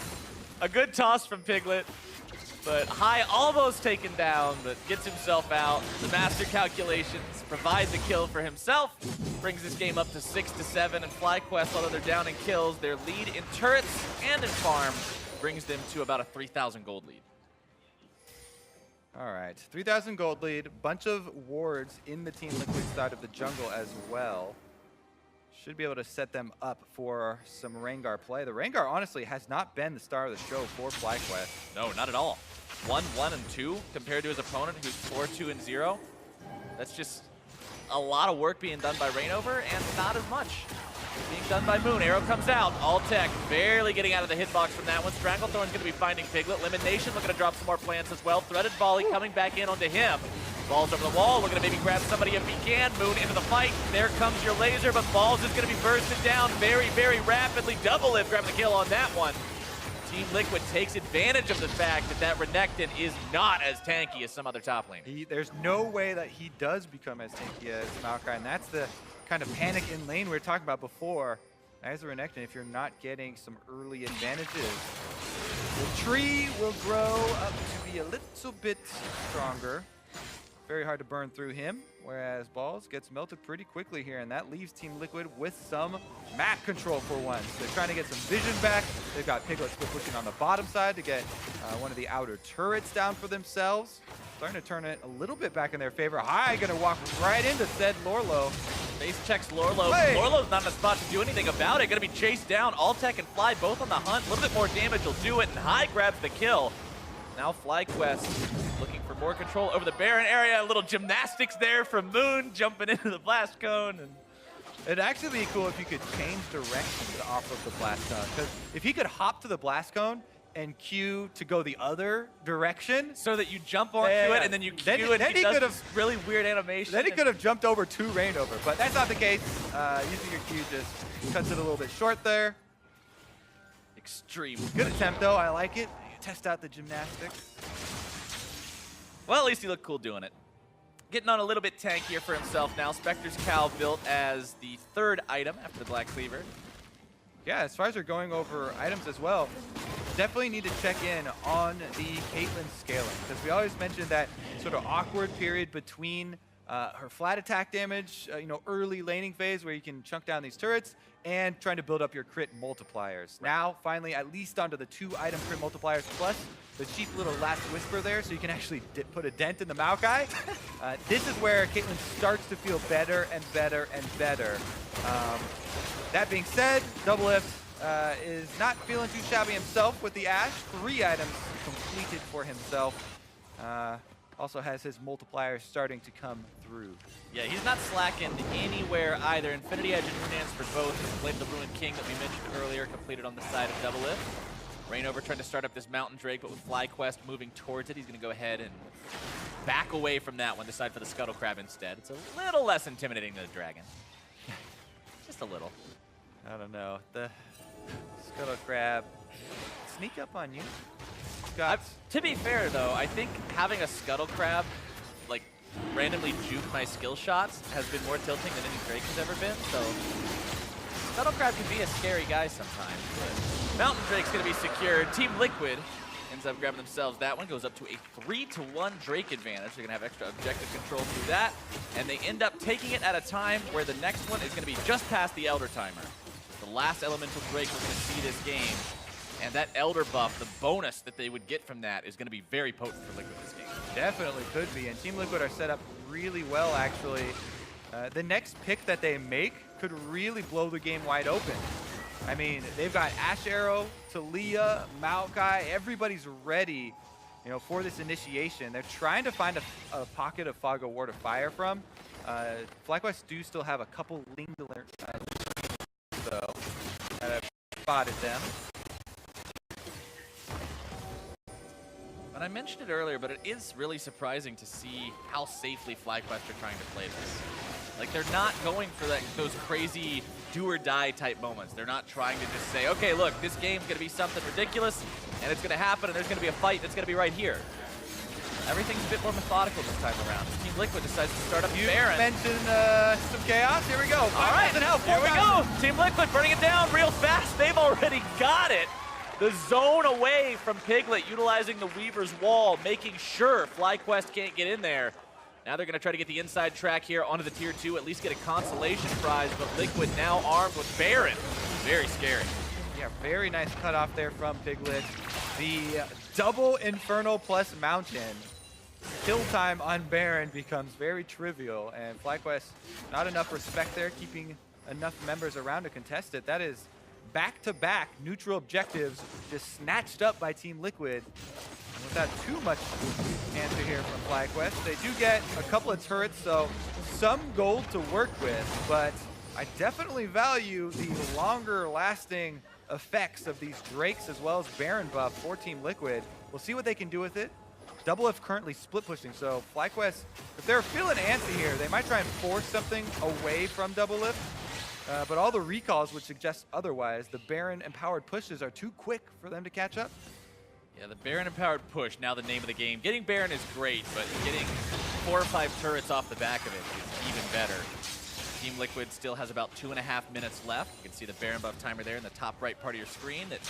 a good toss from Piglet, but High almost taken down, but gets himself out. The master calculations provide the kill for himself, brings this game up to 6-7, and FlyQuest, although they're down in kills, their lead in turrets and in farm brings them to about a 3,000 gold lead. All right, 3,000 gold lead, bunch of wards in the Team Liquid side of the jungle as well. Should be able to set them up for some Rengar play. The Rengar, honestly, has not been the star of the show for FlyQuest. No, not at all. 1-1 and 2 compared to his opponent, who's 4-2 and 0. That's just a lot of work being done by Rainover, and not as much being done by Moon. Arrow comes out. Altec barely getting out of the hitbox from that one. Stranglethorn's going to be finding Piglet. Elimination looking to drop some more plants as well. Threaded volley coming back in onto him. Balls over the wall, looking to maybe grab somebody if he can. Moon into the fight. There comes your laser, but Balls is going to be bursted down very, very rapidly. Double Lift grabbing the kill on that one. Team Liquid takes advantage of the fact that Renekton is not as tanky as some other top lane. There's no way that he does become as tanky as Maokai, and that's the kind of panic in lane we were talking about before. As a Renekton, if you're not getting some early advantages, the tree will grow up to be a little bit stronger. very hard to burn through him, whereas Balls gets melted pretty quickly here, and that leaves Team Liquid with some map control for once. They're trying to get some vision back. They've got Piglet split pushing on the bottom side to get one of the outer turrets down for themselves. Starting to turn it a little bit back in their favor. High gonna walk right into said Lorlo. Base checks Lorlo. Lorlo's not in a spot to do anything about it. Gonna be chased down. Alltech and Fly both on the hunt. A little bit more damage will do it, and High grabs the kill. Now FlyQuest looking for more control over the Baron area. A little gymnastics there from Moon, jumping into the blast cone. And it'd actually be cool if you could change directions off of the blast cone, because if he could hop to the blast cone and Q to go the other direction, so that you jump onto it and then you Q it, then he could have really weird animation. Then he could have jumped over to Rain over, but that's not the case. Using your Q just cuts it a little bit short there. Extreme. Good attempt though, I like it. Test out the gymnastics. Well, at least he looked cool doing it. Getting on a little bit tankier for himself now. Spectre's Cow built as the third item after the Black Cleaver. Yeah, as far as we're going over items as well, definitely need to check in on the Caitlyn scaling, because we always mention that sort of awkward period between her flat attack damage, early laning phase where you can chunk down these turrets, and trying to build up your crit multipliers. Now, finally, at least onto the 2 item crit multipliers, plus the cheap little last whisper there, so you can actually put a dent in the Maokai. This is where Caitlyn starts to feel better and better and better. That being said, Doublelift is not feeling too shabby himself with the Ashe. 3 items completed for himself. Also has his multipliers starting to come through. Yeah, he's not slacking anywhere either. Infinity Edge and Runance for both. Played the Ruined King that we mentioned earlier, completed on the side of Doublelift. Rainover trying to start up this Mountain Drake, but with FlyQuest moving towards it, he's going to go ahead and back away from that one, decide for the Scuttle Crab instead. It's a little less intimidating than the Dragon. Just a little. I don't know. The Scuttle Crab sneak up on you. To be fair, though, I think having a Scuttle Crab, like, randomly juke my skill shots has been more tilting than any Drake has ever been, so Scuttle Crab can be a scary guy sometimes. But Mountain Drake's going to be secured. Team Liquid ends up grabbing themselves that one. Goes up to a 3-1 Drake advantage. They're going to have extra objective control through that, and they end up taking it at a time where the next one is going to be just past the Elder Timer. The last Elemental Drake we're going to see this game. And that Elder buff, the bonus that they would get from that, is going to be very potent for Liquid this game. Definitely could be, and Team Liquid are set up really well, actually. The next pick that they make could really blow the game wide open. I mean, they've got Ashe Arrow, Talia, Maokai, everybody's ready, for this initiation. They're trying to find a pocket of Fog of Ward of Fire from. FlyQuest do still have a couple Lingler, so I've spotted them. And I mentioned it earlier, but it is really surprising to see how safely FlyQuest are trying to play this. Like, they're not going for those crazy do-or-die type moments. They're not trying to just say, okay, look, this game's going to be something ridiculous, and it's going to happen, and there's going to be a fight that's going to be right here. Everything's a bit more methodical this time around. Team Liquid decides to start up Baron. You mentioned some chaos. Here we go. All right, here we go. Team Liquid burning it down real fast. They've already got it. The zone away from Piglet, utilizing the Weaver's Wall, making sure FlyQuest can't get in there. Now they're going to try to get the inside track here onto the Tier 2, at least get a consolation prize, but Liquid now armed with Baron. Very scary. Yeah, very nice cutoff there from Piglet. The double Infernal plus Mountain. Kill time on Baron becomes very trivial, and FlyQuest, not enough respect there, keeping enough members around to contest it. That is back-to-back neutral objectives just snatched up by Team Liquid. And without too much answer here from FlyQuest, they do get a couple of turrets, so some gold to work with, but I definitely value the longer-lasting effects of these Drakes as well as Baron buff for Team Liquid. We'll see what they can do with it. Doublelift currently split pushing, so FlyQuest, if they're feeling antsy here, they might try and force something away from Doublelift. But all the recalls would suggest otherwise. The Baron-empowered pushes are too quick for them to catch up. Yeah, the Baron-empowered push, now the name of the game. Getting Baron is great, but getting 4 or 5 turrets off the back of it is even better. Team Liquid still has about 2.5 minutes left. You can see the Baron buff timer there in the top right part of your screen that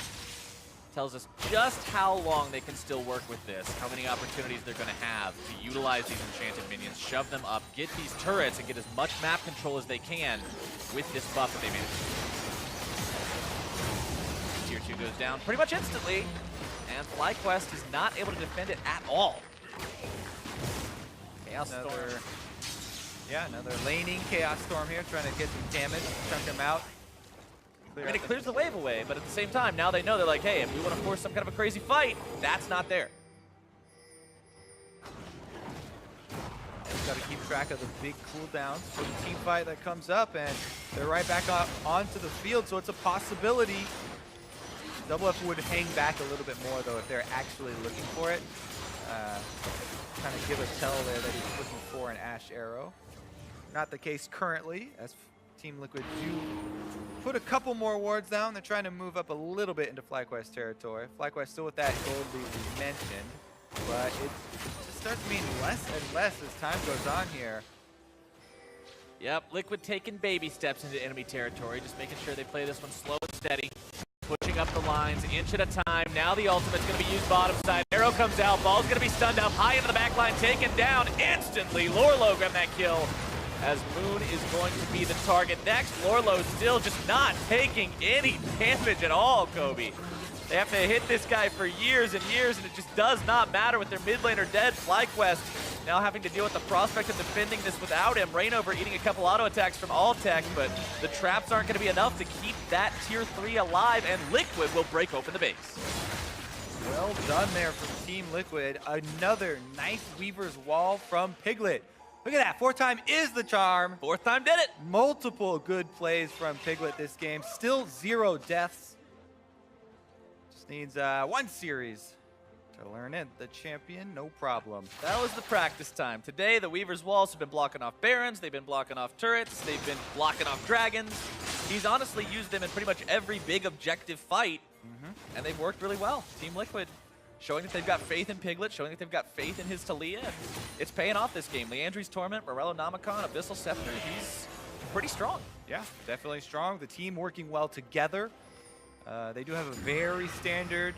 tells us just how long they can still work with this, how many opportunities they're going to have to utilize these enchanted minions, shove them up, get these turrets, and get as much map control as they can with this buff that they managed. Tier 2 goes down pretty much instantly, and FlyQuest is not able to defend it at all. Chaos Storm. Another laning Chaos Storm here, trying to get some damage, chunk him out. I mean, it clears the wave away, but at the same time, now they know, they're like, hey, if we want to force some kind of a crazy fight, that's not there. Just got to keep track of the big cooldowns for the team fight that comes up, and they're right back up onto the field, so it's a possibility. Double F would hang back a little bit more, though, if they're actually looking for it. Kind of give a tell there that he's looking for an Ash Arrow. Not the case currently, as Team Liquid do put a couple more wards down. They're trying to move up a little bit into FlyQuest territory. FlyQuest still with that gold lead we mentioned, but it just starts to mean less and less as time goes on here. Yep, Liquid taking baby steps into enemy territory, just making sure they play this one slow and steady. Pushing up the lines, inch at a time. Now the ultimate's going to be used bottom side. Arrow comes out, ball's going to be stunned up, high into the back line, taken down instantly. Lorlo grabbed that kill, as Moon is going to be the target next. Lorlo still just not taking any damage at all, Kobe. They have to hit this guy for years and years, and it just does not matter with their mid laner dead. FlyQuest now having to deal with the prospect of defending this without him. Reignover eating a couple auto attacks from Alltech, but the traps aren't going to be enough to keep that tier 3 alive, and Liquid will break open the base. Well done there from Team Liquid. Another nice Weaver's Wall from Piglet. Look at that, 4th time is the charm. 4th time did it. Multiple good plays from Piglet this game. Still 0 deaths. Just needs 1 series to learn it. The champion, no problem. That was the practice time. Today, the Weaver's Walls have been blocking off Barons, they've been blocking off turrets, they've been blocking off dragons. He's honestly used them in pretty much every big objective fight, and they've worked really well. Team Liquid showing that they've got faith in Piglet, showing that they've got faith in his Talia. It's paying off this game. Leandri's Torment, Morello Namicon, Abyssal Scepter, he's pretty strong. Yeah, definitely strong. The team working well together. They do have a very standard,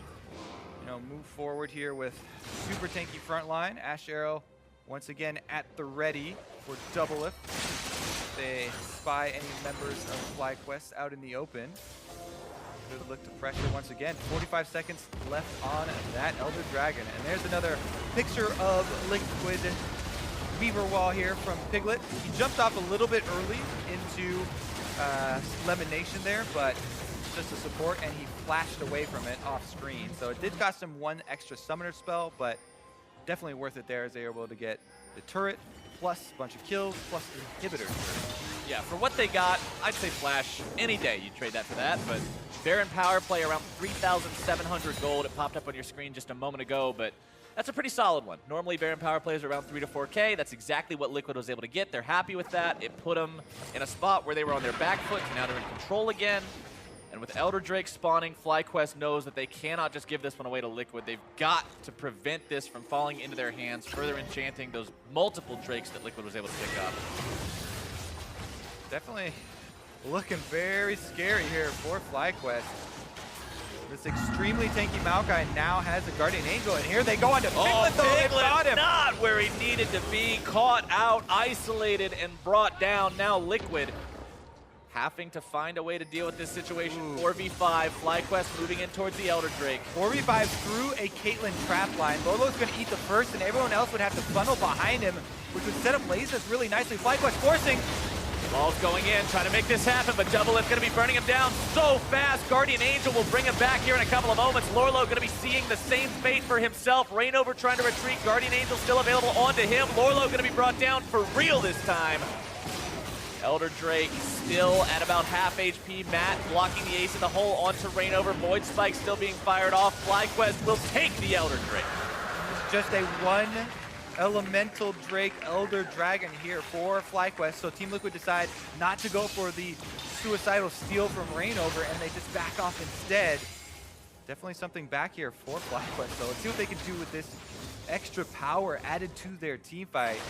move forward here with super tanky front line. Ash Arrow once again at the ready for Double If. They spy any members of FlyQuest out in the open. Good look to pressure once again. 45 seconds left on that Elder Dragon. And there's another picture of Liquid Weaver Wall here from Piglet. He jumped off a little bit early into Lemonation there, but just a support, and he flashed away from it off screen. So it did cost him 1 extra summoner spell, but definitely worth it there as they were able to get the turret, plus a bunch of kills, plus inhibitors. Yeah, for what they got, I'd say Flash any day. You'd trade that for that, but Baron Power Play around 3,700 gold. It popped up on your screen just a moment ago, but that's a pretty solid one. Normally, Baron Power Play is around 3 to 4K. That's exactly what Liquid was able to get. They're happy with that. It put them in a spot where they were on their back foot, and now they're in control again. And with Elder Drake spawning, FlyQuest knows that they cannot just give this one away to Liquid. They've got to prevent this from falling into their hands, further enchanting those multiple Drakes that Liquid was able to pick up. Definitely looking very scary here for FlyQuest. This extremely tanky Maokai now has a Guardian Angel, and here they go on to Piglet, though. They got him. Not where he needed to be. Caught out, isolated, and brought down. Now Liquid having to find a way to deal with this situation. 4v5, FlyQuest moving in towards the Elder Drake. 4v5 through a Caitlyn trap line. Lolo's going to eat the first, and everyone else would have to funnel behind him, which would set up lasers really nicely. FlyQuest forcing. Ball's going in, trying to make this happen, but Double Lift going to be burning him down so fast. Guardian Angel will bring him back here in a couple of moments. Lorlo going to be seeing the same fate for himself. Reignover trying to retreat. Guardian Angel still available onto him. Lorlo going to be brought down for real this time. Elder Drake still at about half HP. Matt blocking the ace in the hole onto Reignover. Void Spike still being fired off. FlyQuest will take the Elder Drake. Just a 1 Elemental Drake Elder Dragon here for FlyQuest. So Team Liquid decide not to go for the suicidal steal from Reignover, and they just back off instead. Definitely something back here for FlyQuest. So let's see what they can do with this extra power added to their team fight.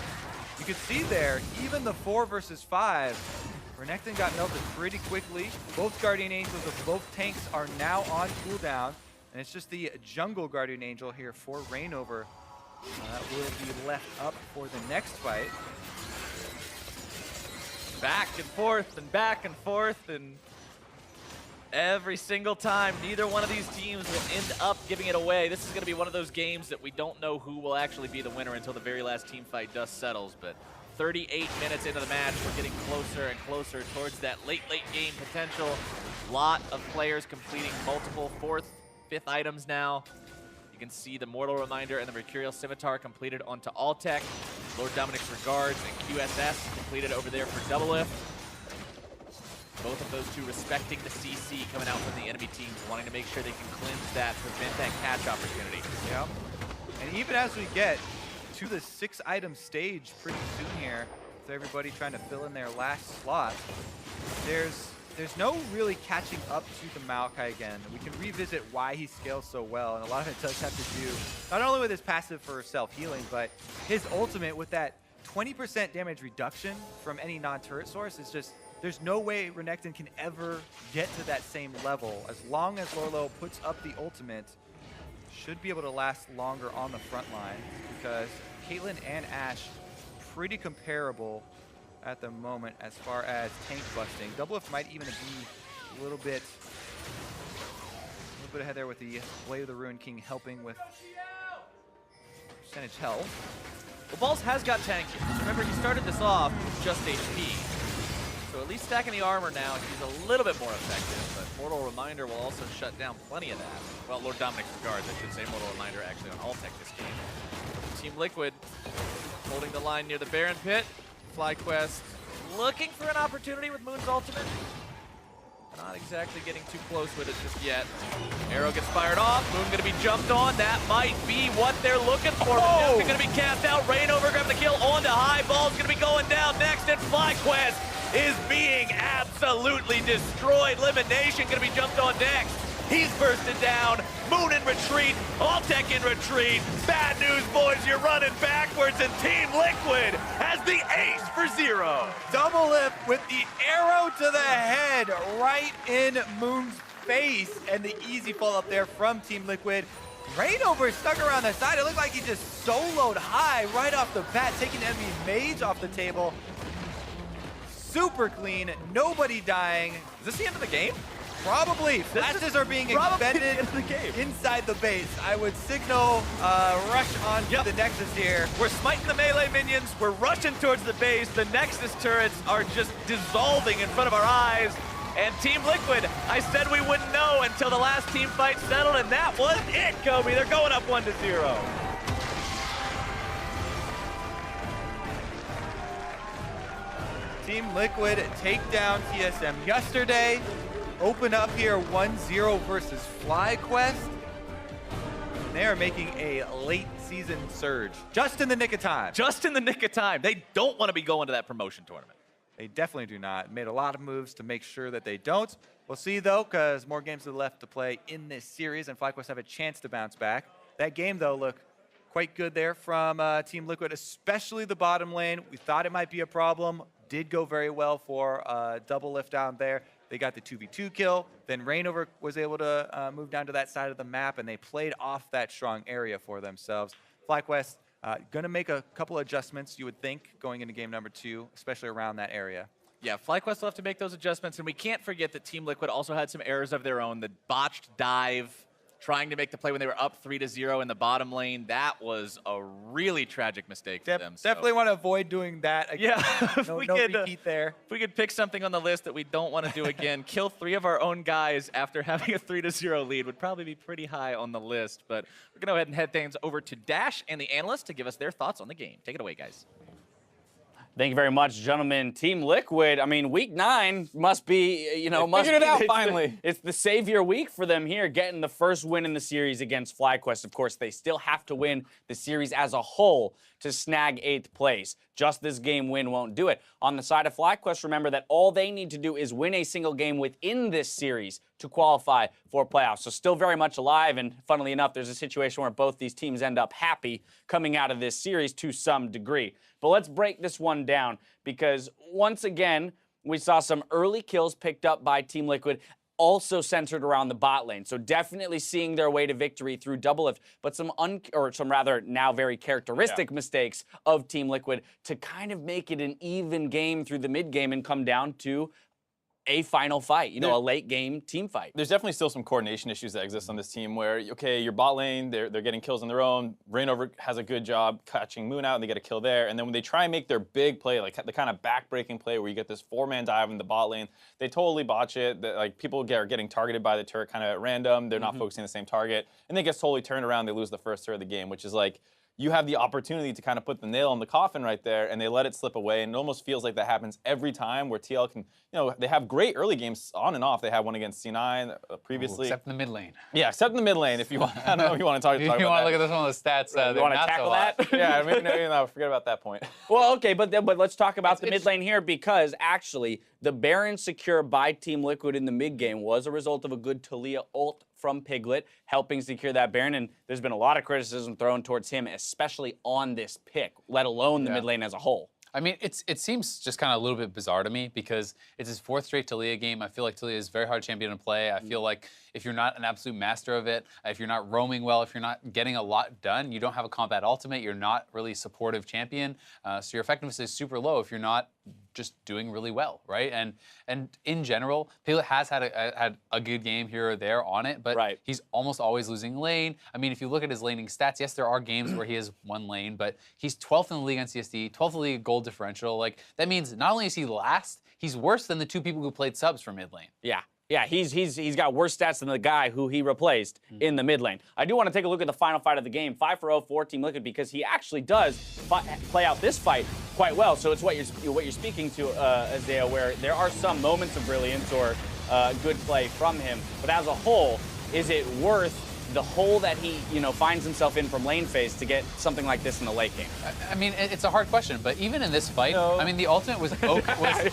You can see there, even the 4 versus 5, Renekton got melted pretty quickly. Both Guardian Angels of both tanks are now on cooldown. And it's just the Jungle Guardian Angel here for Reignover. That will be left up for the next fight. Back and forth, and every single time, neither one of these teams will end up giving it away. This is going to be one of those games that we don't know who will actually be the winner until the very last team fight dust settles. But 38 minutes into the match, we're getting closer and closer towards that late game potential. Lot of players completing multiple 4th, 5th items now. You can see the Mortal Reminder and the Mercurial Scimitar completed onto Altec. Lord Dominic's Regards and QSS completed over there for Double Lift. Both of those two respecting the CC coming out from the enemy teams, wanting to make sure they can cleanse that, prevent that catch opportunity. Yep. And even as we get to the 6-item stage pretty soon here, with everybody trying to fill in their last slot, there's no really catching up to the Maokai again. We can revisit why he scales so well, and a lot of it does have to do not only with his passive for self-healing, but his ultimate with that 20% damage reduction from any non-turret source is just, there's no way Renekton can ever get to that same level. As long as Lorlo puts up the ultimate, should be able to last longer on the front line, because Caitlyn and Ashe pretty comparable at the moment as far as tank busting. Double Lift might even be a little bit ahead there with the Blade of the Ruined King helping with percentage health. Well, Balls has got tanky. Remember, he started this off with just HP. So at least stacking the armor now, he's a little bit more effective, but Mortal Reminder will also shut down plenty of that. Well, Lord Dominic's Regards, I should say. Mortal Reminder actually on Altec this game. Team Liquid holding the line near the Baron Pit. FlyQuest looking for an opportunity with Moon's ultimate. Not exactly getting too close with it just yet. Arrow gets fired off. Moon going to be jumped on. That might be what they're looking for. Oh! Going to be cast out. Reignover grabbing the kill on to High. Ball's going to be going down next. And FlyQuest is being absolutely destroyed. Elimination going to be jumped on next. He's bursted down. Moon in retreat. Altec in retreat. Bad news, boys. You're running backwards, and Team Liquid has the ace for 0. Double Lift with the arrow to the head right in Moon's face, and the easy fall up there from Team Liquid. Reignover stuck around the side. It looked like he just soloed High right off the bat, taking enemy mage off the table. Super clean. Nobody dying. Is this the end of the game? Probably. Flashes are being expended inside the base. I would signal rush on to the Nexus here. We're smiting the melee minions. We're rushing towards the base. The Nexus turrets are just dissolving in front of our eyes. And Team Liquid, I said we wouldn't know until the last team fight settled, and that was it, Kobe. They're going up 1-0. Team Liquid take down TSM yesterday. Open up here 1-0 versus FlyQuest. They are making a late season surge. Just in the nick of time. Just in the nick of time. They don't want to be going to that promotion tournament. They definitely do not. Made a lot of moves to make sure that they don't. We'll see though, because more games are left to play in this series, and FlyQuest have a chance to bounce back. That game though, look quite good there from Team Liquid, especially the bottom lane. We thought it might be a problem. Did go very well for Double Lift down there. They got the 2v2 kill. Then Reignover was able to move down to that side of the map, and they played off that strong area for themselves. FlyQuest going to make a couple adjustments, you would think, going into game number 2, especially around that area. Yeah, FlyQuest will have to make those adjustments, and we can't forget that Team Liquid also had some errors of their own. The botched dive, trying to make the play when they were up 3-0 in the bottom lane. That was a really tragic mistake for them. Definitely want to avoid doing that again. Yeah, no repeat there. If we could pick something on the list that we don't want to do again, kill 3 of our own guys after having a 3-0 lead would probably be pretty high on the list. But we're going to go ahead and head things over to Dash and the analyst to give us their thoughts on the game. Take it away, guys. Thank you very much, gentlemen. Team Liquid, I mean, week 9 must be, must figured it out finally. It's the savior week for them here, getting the first win in the series against FlyQuest. Of course, they still have to win the series as a whole to snag 8th place. Just this game win won't do it. On the side of FlyQuest, remember that all they need to do is win a single game within this series to qualify for playoffs. So still very much alive, and funnily enough, there's a situation where both these teams end up happy coming out of this series to some degree. But let's break this one down, because once again, we saw some early kills picked up by Team Liquid. also centered around the bot lane. So definitely seeing their way to victory through double lift, but some rather now very characteristic mistakes of Team Liquid to kind of make it an even game through the mid game and come down to a final fight, a late game team fight. There's definitely still some coordination issues that exist on this team where, okay, your bot lane, they're getting kills on their own. Reignover has a good job catching Moon out and they get a kill there. And then when they try and make their big play, like the kind of back-breaking play where you get this 4-man dive in the bot lane, they totally botch it. Like people are getting targeted by the turret kind of at random. They're not focusing on the same target. And they get totally turned around. They lose the first turret of the game, which is like, you have the opportunity to kind of put the nail in the coffin right there, and they let it slip away. And it almost feels like that happens every time where TL can, they have great early games on and off. They had one against C9 previously. Except in the mid lane. Yeah, except in the mid lane. If you want, I don't know if you want to talk about that. You want to look at some of the stats. You want to tackle that? Yeah, no, forget about that point. Well, okay, but let's talk about the mid lane here because actually the Baron secure by Team Liquid in the mid game was a result of a good Taliyah ult from Piglet, helping secure that Baron, and there's been a lot of criticism thrown towards him, especially on this pick, let alone the mid lane as a whole. I mean, it seems just kind of a little bit bizarre to me because it's his 4th straight Taliyah game. I feel like Taliyah is a very hard champion to play. I feel like if you're not an absolute master of it, if you're not roaming well, if you're not getting a lot done, you don't have a combat ultimate, you're not really a supportive champion, so your effectiveness is super low if you're not just doing really well, right? And in general, Piglet has had a good game here or there on it, but he's almost always losing lane. I mean, if you look at his laning stats, yes, there are games where he has one lane, but he's 12th in the league on CSD, 12th in the league gold differential. Like, that means not only is he last, he's worse than the 2 people who played subs for mid lane. Yeah, he's got worse stats than the guy who he replaced in the mid lane. I do want to take a look at the final fight of the game, 5-0 for Team Liquid, because he actually does play out this fight quite well. So it's what you're speaking to, Isaiah, where there are some moments of brilliance or good play from him, but as a whole, is it worth the hole that he, finds himself in from lane phase to get something like this in the late game? I mean, it's a hard question, but even in this fight, I mean, the ultimate was okay.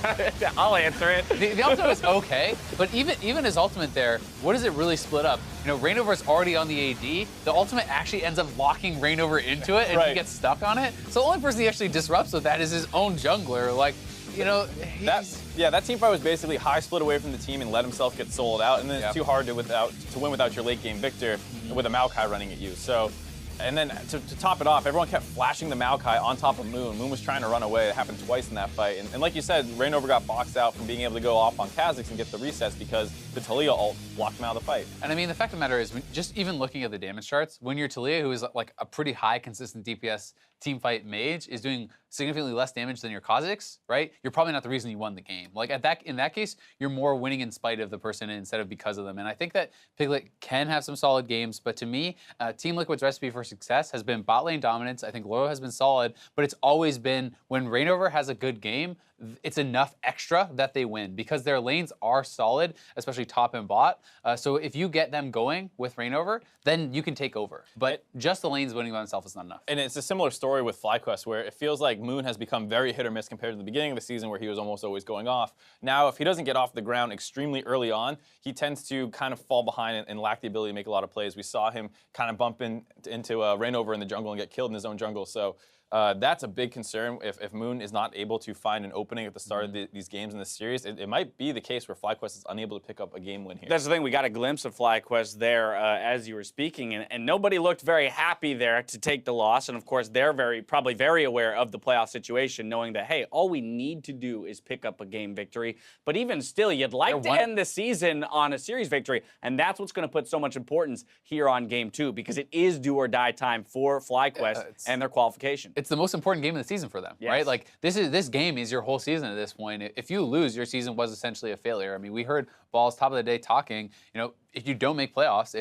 I'll answer it. The ultimate was okay, but even his ultimate there, what does it really split up? Reignover's already on the AD. The ultimate actually ends up locking Reignover into it, and he gets stuck on it. So the only person he actually disrupts with that is his own jungler. Like, that team fight was basically high split away from the team and let himself get soloed out, and then it's too hard to win without your late game victor with a Maokai running at you. So, and then to top it off, everyone kept flashing the Maokai on top of Moon. Moon was trying to run away. It happened twice in that fight. And like you said, Reignover got boxed out from being able to go off on Kha'Zix and get the resets because the Taliyah ult blocked him out of the fight. And I mean, the fact of the matter is, just even looking at the damage charts, when your Taliyah, who is like a pretty high consistent DPS team fight mage, is doing significantly less damage than your Kha'Zix, right? You're probably not the reason you won the game. Like in that case, you're more winning in spite of the person instead of because of them. And I think that Piglet can have some solid games, but to me, Team Liquid's recipe for success has been bot lane dominance. I think Loro has been solid, but it's always been when Reignover has a good game, it's enough extra that they win because their lanes are solid, especially top and bot. So if you get them going with Reignover, then you can take over. But just the lanes winning by themselves is not enough. And it's a similar story with FlyQuest, where it feels like Moon has become very hit or miss compared to the beginning of the season where he was almost always going off. Now, if he doesn't get off the ground extremely early on, he tends to kind of fall behind and lack the ability to make a lot of plays. We saw him kind of bump into Reignover in the jungle and get killed in his own jungle. So that's a big concern. If Moon is not able to find an opening at the start of these games in this series, it might be the case where FlyQuest is unable to pick up a game win here. That's the thing. We got a glimpse of FlyQuest there as you were speaking, and nobody looked very happy there to take the loss. And of course, they're probably very aware of the playoff situation, knowing that, hey, all we need to do is pick up a game victory. But even still, you'd like to end the season on a series victory, and that's what's going to put so much importance here on Game 2, because it is do or die time for FlyQuest and their qualification. It's the most important game of the season for them, right? Like this game is your whole season at this point. If you lose, your season was essentially a failure. I mean, we heard Balls top of the day talking, if you don't make playoffs,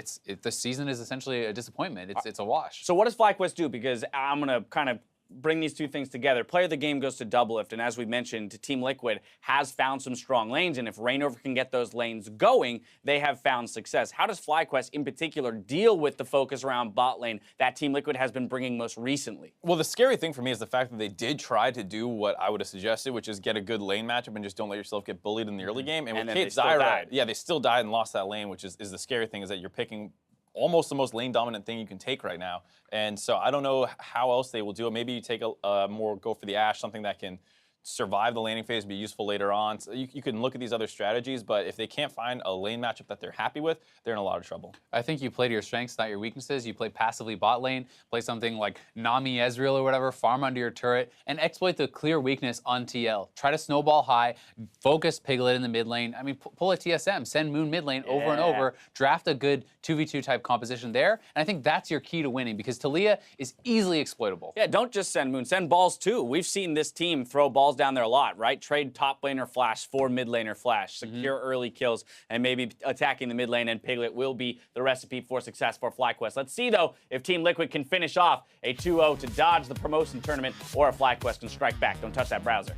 the season is essentially a disappointment. It's a wash. So what does FlyQuest do? Because I'm going to kind of bring these two things together. Player of the game goes to double lift, and as we mentioned, Team Liquid has found some strong lanes, and if Reignover can get those lanes going, they have found success. How does FlyQuest in particular deal with the focus around bot lane that Team Liquid has been bringing most recently? Well, the scary thing for me is the fact that they did try to do what I would have suggested, which is get a good lane matchup and just don't let yourself get bullied in the early game. And with Kate Zyra, they still died and lost that lane, which is the scary thing, is that you're picking almost the most lane dominant thing you can take right now. And so I don't know how else they will do it. Maybe you take a more go for the Ashe, something that can survive the laning phase, be useful later on. So you can look at these other strategies, but if they can't find a lane matchup that they're happy with, they're in a lot of trouble. I think you play to your strengths, not your weaknesses. You play passively bot lane, play something like Nami Ezreal or whatever, farm under your turret, and exploit the clear weakness on TL. Try to snowball high, focus Piglet in the mid lane. I mean, pull a TSM, send Moon mid lane over and over, draft a good 2v2 type composition there, and I think that's your key to winning because Taliyah is easily exploitable. Yeah, don't just send Moon, send balls too. We've seen this team throw balls down there a lot, right? Trade top laner flash for mid laner flash, secure early kills, and maybe attacking the mid lane, and Piglet will be the recipe for success for FlyQuest. Let's see, though, if Team Liquid can finish off a 2-0 to dodge the promotion tournament, or if FlyQuest can strike back. Don't touch that browser.